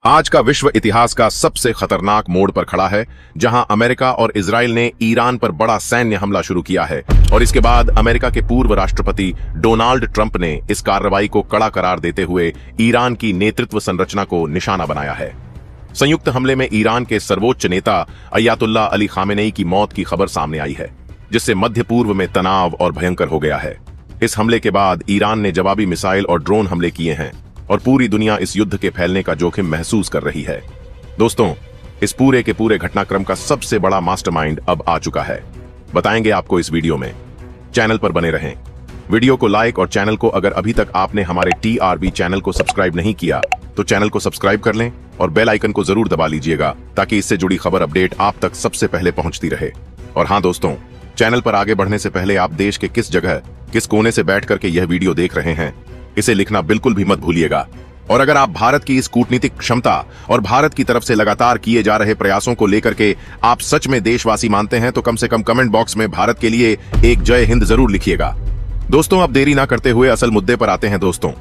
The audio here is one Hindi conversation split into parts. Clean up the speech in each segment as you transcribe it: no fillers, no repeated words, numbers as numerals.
आज का विश्व इतिहास का सबसे खतरनाक मोड़ पर खड़ा है, जहां अमेरिका और इजराइल ने ईरान पर बड़ा सैन्य हमला शुरू किया है और इसके बाद अमेरिका के पूर्व राष्ट्रपति डोनाल्ड ट्रंप ने इस कार्रवाई को कड़ा करार देते हुए ईरान की नेतृत्व संरचना को निशाना बनाया है। संयुक्त हमले में ईरान के सर्वोच्च नेता अयातुल्लाह अली खामेनेई की मौत की खबर सामने आई है, जिससे मध्य पूर्व में तनाव और भयंकर हो गया है। इस हमले के बाद ईरान ने जवाबी मिसाइल और ड्रोन हमले किए हैं और पूरी दुनिया इस युद्ध के फैलने का जोखिम महसूस कर रही है। दोस्तों, इस पूरे के पूरे घटनाक्रम का सबसे बड़ा मास्टरमाइंड अब आ चुका है। बताएंगे आपको इस वीडियो में। चैनल पर बने रहें। वीडियो को लाइक और चैनल को अगर अभी तक आपने हमारे TRB चैनल को सब्सक्राइब नहीं किया तो चैनल को सब्सक्राइब कर लें और बेल आइकन को जरूर दबा लीजिएगा, ताकि इससे जुड़ी खबर अपडेट आप तक सबसे पहले पहुंचती रहे। और हाँ दोस्तों, चैनल पर आगे बढ़ने से पहले आप देश के किस जगह, किस कोने से बैठ करके यह वीडियो देख रहे हैं, इसे लिखना बिल्कुल भी मत भूलिएगा। और अगर आप भारत की इस कूटनीतिक क्षमता और भारत की तरफ से लगातार किए जा रहे प्रयासों को लेकर के आप सच में देशवासी मानते हैं, तो कम से कम कमेंट बॉक्स में भारत के लिए एक जय हिंद जरूर लिखिएगा। दोस्तों, अब देरी ना करते हुए असल मुद्दे पर आते हैं। दोस्तों,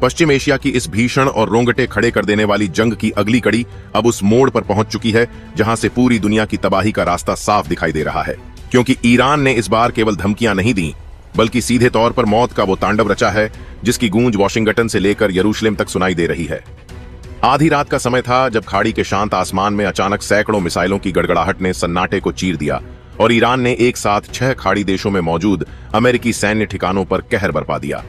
पश्चिम एशिया की इस भीषण और रोंगटे खड़े कर देने वाली जंग की अगली कड़ी अब उस मोड़ पर पहुंच चुकी है, जहां से पूरी दुनिया की तबाही का रास्ता साफ दिखाई दे रहा है। क्योंकि ईरान ने इस बार केवल धमकियां नहीं दी, बल्कि सीधे तौर पर मौत का वो तांडव रचा है, जिसकी गूंज वॉशिंगटन से लेकर यरूशलेम तक सुनाई दे रही है। आधी रात का समय था जब खाड़ी के शांत आसमान में अचानक सैकड़ों मिसाइलों की गड़गड़ाहट ने सन्नाटे को चीर दिया और ईरान ने एक साथ 6 खाड़ी देशों में मौजूद अमेरिकी सैन्य ठिकानों पर कहर बरपा दिया।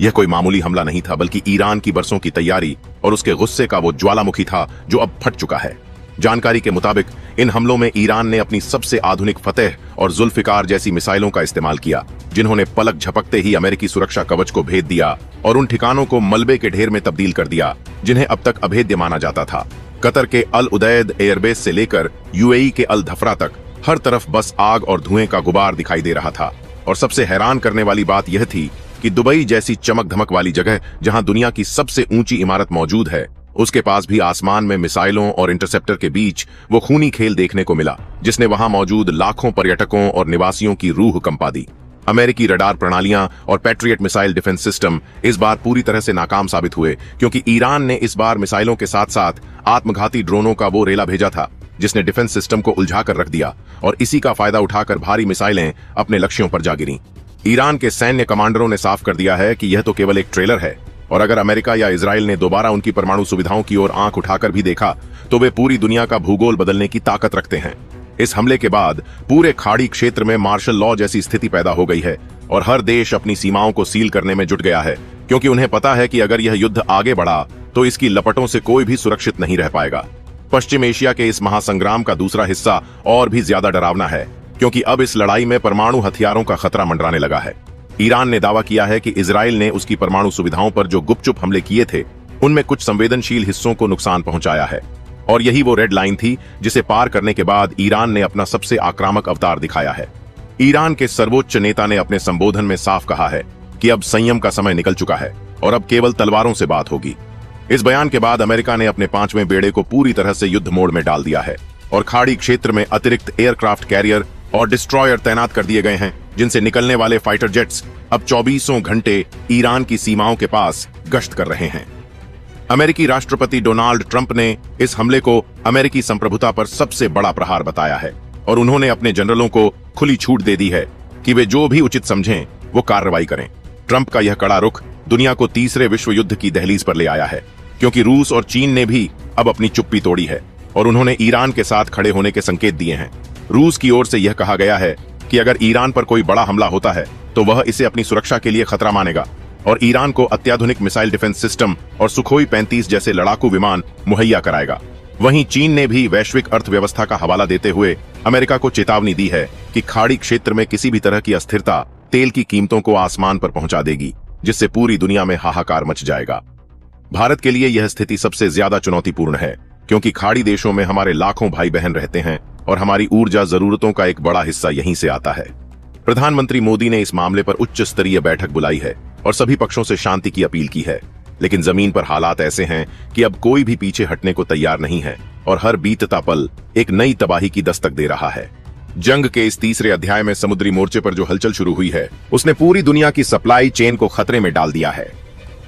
यह कोई मामूली हमला नहीं था, बल्कि ईरान की बरसों की तैयारी और उसके गुस्से का वो ज्वालामुखी था जो अब फट चुका है। जानकारी के मुताबिक इन हमलों में ईरान ने अपनी सबसे आधुनिक फतेह और जुल्फिकार जैसी मिसाइलों का इस्तेमाल किया, जिन्होंने पलक झपकते ही अमेरिकी सुरक्षा कवच को भेद दिया और उन ठिकानों को मलबे के ढेर में तब्दील कर दिया जिन्हें अब तक अभेद्य माना जाता था। कतर के अल उदैद एयरबेस से लेकर UAE के अल धफरा तक हर तरफ बस आग और धुएं का गुबार दिखाई दे रहा था। और सबसे हैरान करने वाली बात यह थी कि दुबई जैसी चमक धमक वाली जगह, जहां दुनिया की सबसे ऊंची इमारत मौजूद है, उसके पास भी आसमान में मिसाइलों और इंटरसेप्टर के बीच वो खूनी खेल देखने को मिला, जिसने वहां मौजूद लाखों पर्यटकों और निवासियों की रूह कंपा दी। अमेरिकी रडार प्रणालियां और पैट्रियट मिसाइल डिफेंस सिस्टम इस बार पूरी तरह से नाकाम साबित हुए, क्योंकि ईरान ने इस बार मिसाइलों के साथ साथ आत्मघाती ड्रोनों का वो रेला भेजा था, जिसने डिफेंस सिस्टम को उलझा कर रख दिया और इसी का फायदा उठाकर भारी मिसाइलें अपने लक्ष्यों पर जा गिरी। ईरान के सैन्य कमांडरों ने साफ कर दिया है कि यह तो केवल एक ट्रेलर है, और अगर अमेरिका या इजराइल ने दोबारा उनकी परमाणु सुविधाओं की ओर आंख उठाकर भी देखा, तो वे पूरी दुनिया का भूगोल बदलने की ताकत रखते हैं। इस हमले के बाद पूरे खाड़ी क्षेत्र में मार्शल लॉ जैसी स्थिति पैदा हो गई है और हर देश अपनी सीमाओं को सील करने में जुट गया है, क्योंकि उन्हें पता है कि अगर यह युद्ध आगे बढ़ा तो इसकी लपटों से कोई भी सुरक्षित नहीं रह पाएगा। पश्चिम एशिया के इस महासंग्राम का दूसरा हिस्सा और भी ज्यादा डरावना है, क्योंकि अब इस लड़ाई में परमाणु हथियारों का खतरा मंडराने लगा है। ईरान ने दावा किया है कि इजराइल ने उसकी परमाणु सुविधाओं पर जो गुपचुप हमले किए थे, उनमें कुछ संवेदनशील हिस्सों को नुकसान पहुंचाया है, और यही वो रेड लाइन थी जिसे पार करने के बाद ईरान ने अपना सबसे आक्रामक अवतार दिखाया है। ईरान के सर्वोच्च नेता ने अपने संबोधन में साफ कहा है कि अब संयम का समय निकल चुका है और अब केवल तलवारों से बात होगी। इस बयान के बाद अमेरिका ने अपने 5वें बेड़े को पूरी तरह से युद्ध मोड में डाल दिया है और खाड़ी क्षेत्र में अतिरिक्त एयरक्राफ्ट कैरियर और डिस्ट्रॉयर तैनात कर दिए गए हैं, जिनसे निकलने वाले फाइटर जेट्स अब 24 घंटे ईरान की सीमाओं के पास गश्त कर रहे हैं। अमेरिकी राष्ट्रपति डोनाल्ड ट्रंप ने इस हमले को अमेरिकी संप्रभुता पर सबसे बड़ा प्रहार बताया है और उन्होंने अपने जनरलों को खुली छूट दे दी है कि वे जो भी उचित समझें वो कार्रवाई करें। ट्रंप का यह कड़ा रुख दुनिया को तीसरे विश्व युद्ध की दहलीज पर ले आया है, क्योंकि रूस और चीन ने भी अब अपनी चुप्पी तोड़ी है और उन्होंने ईरान के साथ खड़े होने के संकेत दिए हैं। रूस की ओर से यह कहा गया है कि अगर ईरान पर कोई बड़ा हमला होता है तो वह इसे अपनी सुरक्षा के लिए खतरा मानेगा और ईरान को अत्याधुनिक मिसाइल डिफेंस सिस्टम और सुखोई 35 जैसे लड़ाकू विमान मुहैया कराएगा। वहीं चीन ने भी वैश्विक अर्थव्यवस्था का हवाला देते हुए अमेरिका को चेतावनी दी है कि खाड़ी क्षेत्र में किसी भी तरह की अस्थिरता तेल की कीमतों को आसमान पर पहुंचा देगी, जिससे पूरी दुनिया में हाहाकार मच जाएगा। भारत के लिए यह स्थिति सबसे ज्यादा चुनौतीपूर्ण है, क्योंकि खाड़ी देशों में हमारे लाखों भाई बहन रहते हैं और हमारी ऊर्जा जरूरतों का एक बड़ा हिस्सा यहीं से आता है। प्रधानमंत्री मोदी ने इस मामले पर उच्च स्तरीय बैठक बुलाई है और सभी पक्षों से शांति की अपील की है, लेकिन जमीन पर हालात ऐसे हैं कि अब कोई भी पीछे हटने को तैयार नहीं है और हर बीतता पल एक नई तबाही की दस्तक दे रहा है। जंग के इस तीसरे अध्याय में समुद्री मोर्चे पर जो हलचल शुरू हुई है, उसने पूरी दुनिया की सप्लाई चेन को खतरे में डाल दिया है।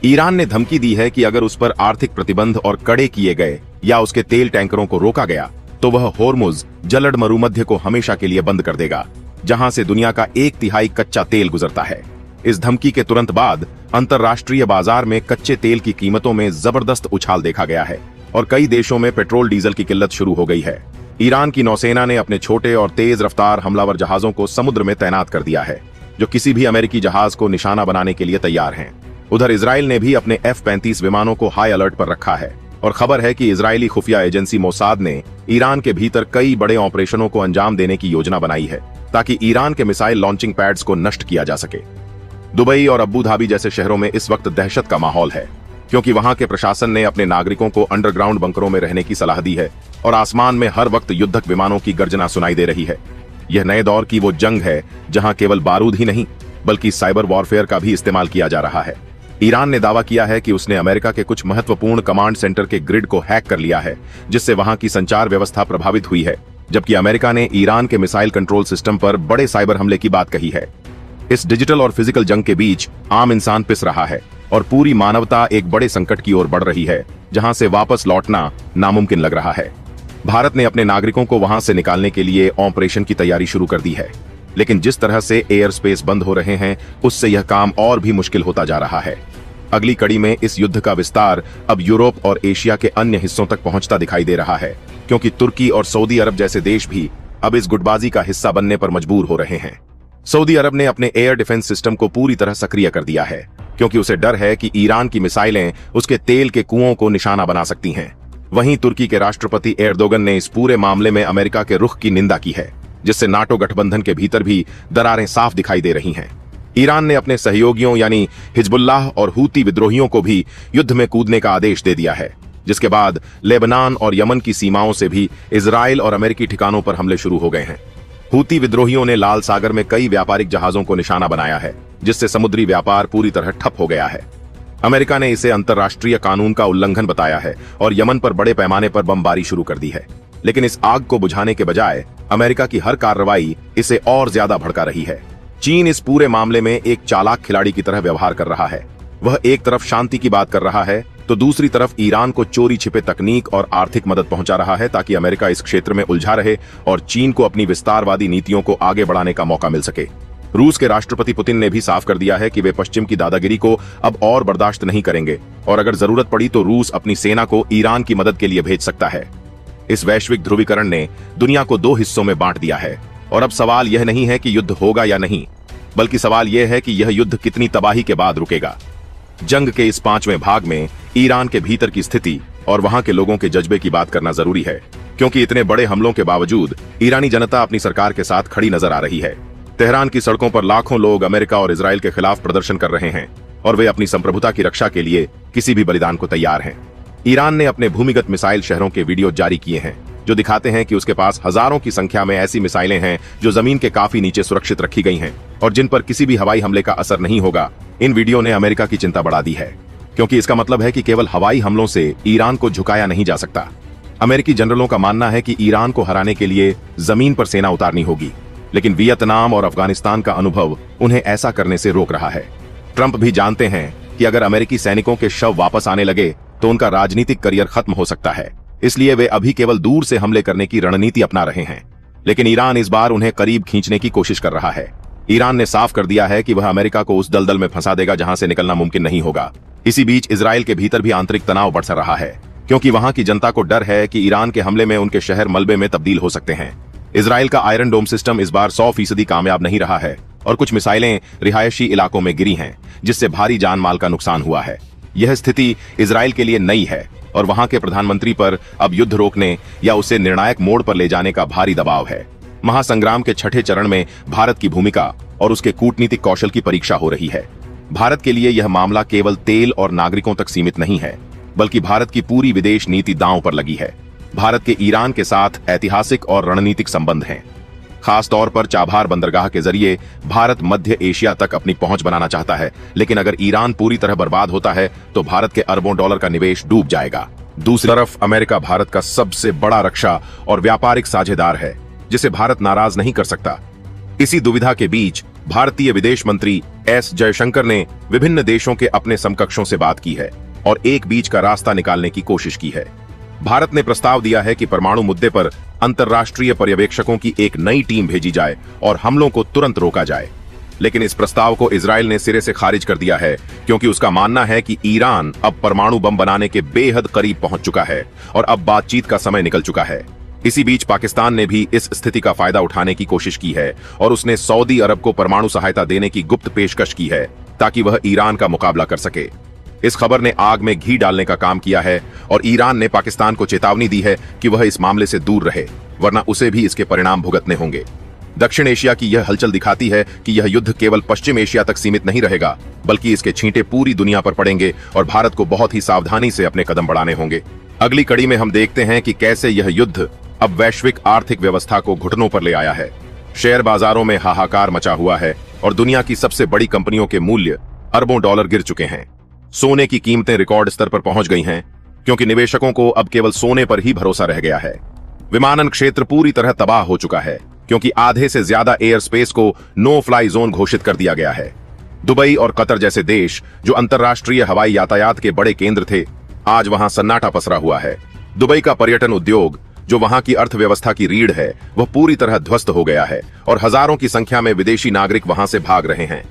ईरान ने धमकी दी है कि अगर उस पर आर्थिक प्रतिबंध और कड़े किए गए या उसके तेल टैंकरों को रोका गया तो वह होर्मुज जलद मरुमध्य को हमेशा के लिए बंद कर देगा, जहां से दुनिया का 1/3 कच्चा तेल गुजरता है। इस धमकी के तुरंत बाद अंतर्राष्ट्रीय बाजार में कच्चे तेल की कीमतों में जबरदस्त उछाल देखा गया है और कई देशों में पेट्रोल डीजल की किल्लत शुरू हो गई है। ईरान की नौसेना ने अपने छोटे और तेज रफ्तार हमलावर जहाजों को समुद्र में तैनात कर दिया है, जो किसी भी अमेरिकी जहाज को निशाना बनाने के लिए तैयार हैं। उधर इजराइल ने भी अपने F-35 विमानों को हाई अलर्ट पर रखा है और खबर है कि इजरायली खुफिया एजेंसी मोसाद ने ईरान के भीतर कई बड़े ऑपरेशनों को अंजाम देने की योजना बनाई है ताकि ईरान के मिसाइल लॉन्चिंग पैड्स को नष्ट किया जा सके। दुबई और अबू धाबी जैसे शहरों में इस वक्त दहशत का माहौल है, क्योंकि वहां के प्रशासन ने अपने नागरिकों को अंडरग्राउंड बंकरों में रहने की सलाह दी है और आसमान में हर वक्त युद्धक विमानों की गर्जना सुनाई दे रही है। यह नए दौर की वो जंग है जहां केवल बारूद ही नहीं बल्कि साइबर वॉरफेयर का भी इस्तेमाल किया जा रहा है। ईरान ने दावा किया है कि उसने अमेरिका के कुछ महत्वपूर्ण कमांड सेंटर के ग्रिड को हैक कर लिया है, जिससे वहां की संचार व्यवस्था प्रभावित हुई है, जबकि अमेरिका ने ईरान के मिसाइल कंट्रोल सिस्टम पर बड़े साइबर हमले की बात कही है। इस डिजिटल और फिजिकल जंग के बीच आम इंसान पिस रहा है और पूरी मानवता एक बड़े संकट की ओर बढ़ रही है, जहां से वापस लौटना नामुमकिन लग रहा है। भारत ने अपने नागरिकों को वहां से निकालने के लिए ऑपरेशन की तैयारी शुरू कर दी है, लेकिन जिस तरह से एयर स्पेस बंद हो रहे हैं उससे यह काम और भी मुश्किल होता जा रहा है। अगली कड़ी में इस युद्ध का विस्तार अब यूरोप और एशिया के अन्य हिस्सों तक पहुंचता दिखाई दे रहा है, क्योंकि तुर्की और सऊदी अरब जैसे देश भी अब इस गुटबाजी का हिस्सा बनने पर मजबूर हो रहे हैं। सऊदी अरब ने अपने एयर डिफेंस सिस्टम को पूरी तरह सक्रिय कर दिया है, क्योंकि उसे डर है कि ईरान की मिसाइलें उसके तेल के कुओं को निशाना बना सकती हैं। वहीं तुर्की के राष्ट्रपति एर्दोगन ने इस पूरे मामले में अमेरिका के रुख की निंदा की है, जिससे नाटो गठबंधन के भीतर भी दरारें साफ दिखाई दे रही हैं। ईरान ने अपने सहयोगियों यानी हिजबुल्लाह और हूती विद्रोहियों को भी युद्ध में कूदने का आदेश दे दिया है, जिसके बाद लेबनान और यमन की सीमाओं से भी इजराइल और अमेरिकी ठिकानों पर हमले शुरू हो गए हैं। हूती विद्रोहियों ने लाल सागर में कई व्यापारिक जहाजों को निशाना बनाया है, जिससे समुद्री व्यापार पूरी तरह ठप हो गया है। अमेरिका ने इसे अंतर्राष्ट्रीय कानून का उल्लंघन बताया है और यमन पर बड़े पैमाने पर बमबारी शुरू कर दी है, लेकिन इस आग को बुझाने के बजाय अमेरिका की हर कार्रवाई इसे और ज्यादा भड़का रही है। चीन इस पूरे मामले में एक चालाक खिलाड़ी की तरह व्यवहार कर रहा है। वह एक तरफ शांति की बात कर रहा है तो दूसरी तरफ ईरान को चोरी छिपे तकनीक और आर्थिक मदद पहुंचा रहा है, ताकि अमेरिका इस क्षेत्र में उलझा रहे और चीन को अपनी विस्तारवादी नीतियों को आगे बढ़ाने का मौका मिल सके। रूस के राष्ट्रपति पुतिन ने भी साफ कर दिया है कि वे पश्चिम की दादागिरी को अब और बर्दाश्त नहीं करेंगे और अगर जरूरत पड़ी तो रूस अपनी सेना को ईरान की मदद के लिए भेज सकता है। इस वैश्विक ध्रुवीकरण ने दुनिया को दो हिस्सों में बांट दिया है और अब सवाल यह नहीं है कि युद्ध होगा या नहीं, बल्कि सवाल यह है कि यह युद्ध कितनी तबाही के बाद रुकेगा। जंग के इस 5वें भाग में ईरान के भीतर की स्थिति और वहां के लोगों के जज्बे की बात करना जरूरी है, क्योंकि इतने बड़े हमलों के बावजूद ईरानी जनता अपनी सरकार के साथ खड़ी नजर आ रही है। तेहरान की सड़कों पर लाखों लोग अमेरिका और इजराइल के खिलाफ प्रदर्शन कर रहे हैं और वे अपनी संप्रभुता की रक्षा के लिए किसी भी बलिदान को तैयार हैं। ईरान ने अपने भूमिगत मिसाइल शहरों के वीडियो जारी किए हैं, जो दिखाते हैं कि उसके पास हजारों की संख्या में ऐसी मिसाइलें हैं जो जमीन के काफी नीचे सुरक्षित रखी गई हैं और जिन पर किसी भी हवाई हमले का असर नहीं होगा। इन वीडियो ने अमेरिका की चिंता बढ़ा दी है, क्योंकि इसका मतलब है कि केवल हवाई हमलों से ईरान को झुकाया नहीं जा सकता। अमेरिकी जनरलों का मानना है कि ईरान को हराने के लिए जमीन पर सेना उतारनी होगी, लेकिन वियतनाम और अफगानिस्तान का अनुभव उन्हें ऐसा करने से रोक रहा है। ट्रंप भी जानते हैं कि अगर अमेरिकी सैनिकों के शव वापस आने लगे तो उनका राजनीतिक करियर खत्म हो सकता है, इसलिए वे अभी केवल दूर से हमले करने की रणनीति अपना रहे हैं। लेकिन ईरान इस बार उन्हें करीब खींचने की कोशिश कर रहा है। ईरान ने साफ कर दिया है कि वह अमेरिका को उस दलदल में फंसा देगा जहां से निकलना मुमकिन नहीं होगा। इसी बीच इजराइल के भीतर भी आंतरिक तनाव बढ़ रहा है, क्योंकि वहां की जनता को डर है कि ईरान के हमले में उनके शहर मलबे में तब्दील हो सकते हैं। इजराइल का आयरन डोम सिस्टम इस बार 100% कामयाब नहीं रहा है और कुछ मिसाइलें रिहायशी इलाकों में गिरी हैं, जिससे भारी जान माल का नुकसान हुआ है। यह स्थिति इजराइल के लिए नई है और वहां के प्रधानमंत्री पर अब युद्ध रोकने या उसे निर्णायक मोड़ पर ले जाने का भारी दबाव है। महासंग्राम के छठे चरण में भारत की भूमिका और उसके कूटनीतिक कौशल की परीक्षा हो रही है। भारत के लिए यह मामला केवल तेल और नागरिकों तक सीमित नहीं है, बल्कि भारत की पूरी विदेश नीति दांव पर लगी है। भारत के ईरान के साथ ऐतिहासिक और रणनीतिक संबंध हैं। खास तौर पर चाबहार बंदरगाह के जरिए भारत मध्य एशिया तक अपनी पहुंच बनाना चाहता है, लेकिन अगर ईरान पूरी तरह बर्बाद होता है तो भारत के अरबों डॉलर का निवेश डूब जाएगा। दूसरी तरफ अमेरिका भारत का सबसे बड़ा रक्षा और व्यापारिक साझेदार है, जिसे भारत नाराज नहीं कर सकता। इसी दुविधा के बीच भारतीय विदेश मंत्री एस जयशंकर ने विभिन्न देशों के अपने समकक्षों से बात की है और एक बीच का रास्ता निकालने की कोशिश की है। भारत ने प्रस्ताव दिया है कि परमाणु मुद्दे पर अंतर्राष्ट्रीय पर्यवेक्षकों की एक नई टीम भेजी जाए और हमलों को तुरंत रोका जाए। लेकिन इस प्रस्ताव को इजराइल ने सिरे से खारिज कर दिया है, क्योंकि उसका मानना है कि ईरान अब परमाणु बम बनाने के बेहद करीब पहुंच चुका है और अब बातचीत का समय निकल चुका है। इसी बीच पाकिस्तान ने भी इस स्थिति का फायदा उठाने की कोशिश की है और उसने सऊदी अरब को परमाणु सहायता देने की गुप्त पेशकश की है ताकि वह ईरान का मुकाबला कर सके। इस खबर ने आग में घी डालने का काम किया है और ईरान ने पाकिस्तान को चेतावनी दी है कि वह इस मामले से दूर रहे, वरना उसे भी इसके परिणाम भुगतने होंगे। दक्षिण एशिया की यह हलचल दिखाती है कि यह युद्ध केवल पश्चिम एशिया तक सीमित नहीं रहेगा, बल्कि इसके छींटे पूरी दुनिया पर पड़ेंगे और भारत को बहुत ही सावधानी से अपने कदम बढ़ाने होंगे। अगली कड़ी में हम देखते हैं कि कैसे यह युद्ध अब वैश्विक आर्थिक व्यवस्था को घुटनों पर ले आया है। शेयर बाजारों में हाहाकार मचा हुआ है और दुनिया की सबसे बड़ी कंपनियों के मूल्य अरबों डॉलर गिर चुके हैं। सोने की कीमतें रिकॉर्ड स्तर पर पहुंच गई हैं, क्योंकि निवेशकों को अब केवल सोने पर ही भरोसा रह गया है। विमानन क्षेत्र पूरी तरह तबाह हो चुका है, क्योंकि आधे से ज्यादा एयर स्पेस को नो फ्लाई जोन घोषित कर दिया गया है। दुबई और कतर जैसे देश, जो अंतर्राष्ट्रीय हवाई यातायात के बड़े केंद्र थे, आज वहां सन्नाटा पसरा हुआ है। दुबई का पर्यटन उद्योग, जो वहां की अर्थव्यवस्था की रीढ़ है, वह पूरी तरह ध्वस्त हो गया है और हजारों की संख्या में विदेशी नागरिक वहां से भाग रहे हैं।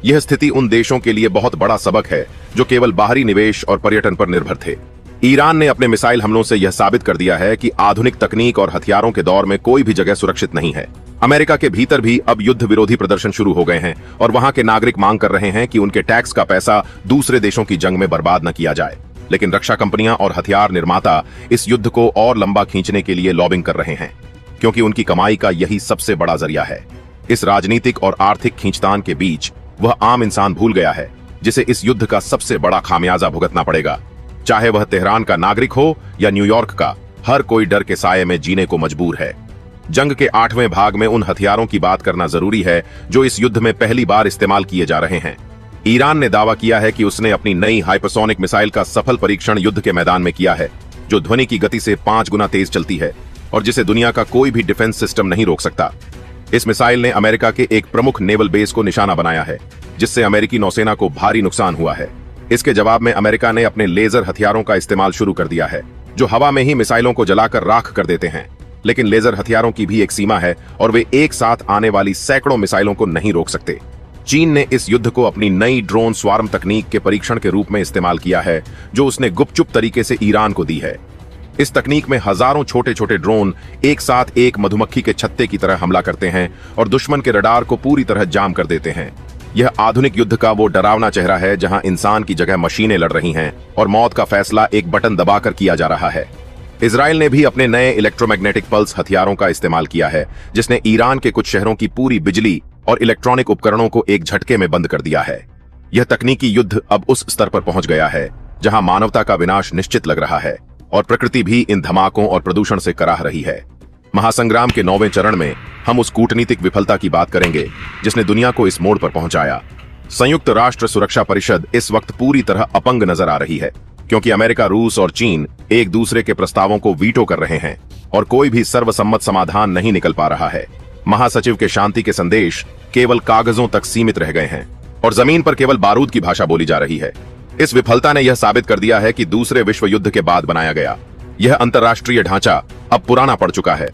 यह स्थिति उन देशों के लिए बहुत बड़ा सबक है जो केवल बाहरी निवेश और पर्यटन पर निर्भर थे। ईरान ने अपने मिसाइल हमलों से यह साबित कर दिया है कि आधुनिक तकनीक और हथियारों के दौर में कोई भी जगह सुरक्षित नहीं है। अमेरिका के भीतर भी अब युद्ध विरोधी प्रदर्शन शुरू हो गए हैं और वहां के नागरिक मांग कर रहे हैं कि उनके टैक्स का पैसा दूसरे देशों की जंग में बर्बाद न किया जाए। लेकिन रक्षा कंपनियां और हथियार निर्माता इस युद्ध को और लंबा खींचने के लिए लॉबिंग कर रहे हैं, क्योंकि उनकी कमाई का यही सबसे बड़ा जरिया है। इस राजनीतिक और आर्थिक खींचतान के बीच वह आम इंसान भूल गया है जिसे इस युद्ध का सबसे बड़ा खामियाजा भुगतना पड़ेगा। चाहे वह तेहरान का नागरिक हो या न्यूयॉर्क का, हर कोई डर के साये में जीने को मजबूर है। जंग के 8वें भाग में उन हथियारों की बात करना जरूरी है जो इस युद्ध में पहली बार इस्तेमाल किए जा रहे हैं। ईरान ने दावा किया है कि उसने अपनी नई हाइपरसोनिक मिसाइल का सफल परीक्षण युद्ध के मैदान में किया है, जो ध्वनि की गति से 5 गुना तेज चलती है और जिसे दुनिया का कोई भी डिफेंस सिस्टम नहीं रोक सकता। इस मिसाइल ने अमेरिका के एक प्रमुख नेवल बेस को निशाना बनाया है, जिससे अमेरिकी नौसेना को भारी नुकसान हुआ है। इसके जवाब में अमेरिका ने अपने लेजर हथियारों का इस्तेमाल शुरू कर दिया है, जो हवा में ही मिसाइलों को जलाकर राख कर देते हैं। लेकिन लेजर हथियारों की भी एक सीमा है और वे एक साथ आने वाली सैकड़ों मिसाइलों को नहीं रोक सकते। चीन ने इस युद्ध को अपनी नई ड्रोन स्वार्म तकनीक के परीक्षण के रूप में इस्तेमाल किया है, जो उसने गुपचुप तरीके से ईरान को दी है। इस तकनीक में हजारों छोटे छोटे ड्रोन एक साथ एक मधुमक्खी के छत्ते की तरह हमला करते हैं और दुश्मन के रडार को पूरी तरह जाम कर देते हैं। यह आधुनिक युद्ध का वो डरावना चेहरा है जहां इंसान की जगह मशीनें लड़ रही हैं और मौत का फैसला एक बटन दबाकर किया जा रहा है। इजराइल ने भी अपने नए इलेक्ट्रोमैग्नेटिक पल्स हथियारों का इस्तेमाल किया है, जिसने ईरान के कुछ शहरों की पूरी बिजली और इलेक्ट्रॉनिक उपकरणों को एक झटके में बंद कर दिया है। यह तकनीकी युद्ध अब उस स्तर पर पहुंच गया है जहां मानवता का विनाश निश्चित लग रहा है और प्रकृति भी इन धमाकों और प्रदूषण से कराह रही है। महासंग्राम के 9वें चरण में हम उस कूटनीतिक विफलता की बात करेंगे जिसने दुनिया को इस मोड़ पर पहुंचाया। संयुक्त राष्ट्र सुरक्षा परिषद इस वक्त पूरी तरह अपंग नजर आ रही है, क्योंकि अमेरिका, रूस और चीन एक दूसरे के प्रस्तावों को वीटो कर रहे हैं और कोई भी सर्वसम्मत समाधान नहीं निकल पा रहा है। महासचिव के शांति के संदेश केवल कागजों तक सीमित रह गए हैं और जमीन पर केवल बारूद की भाषा बोली जा रही है। इस विफलता ने यह साबित कर दिया है कि दूसरे विश्व युद्ध के बाद बनाया गया यह अंतर्राष्ट्रीय ढांचा अब पुराना पड़ चुका है।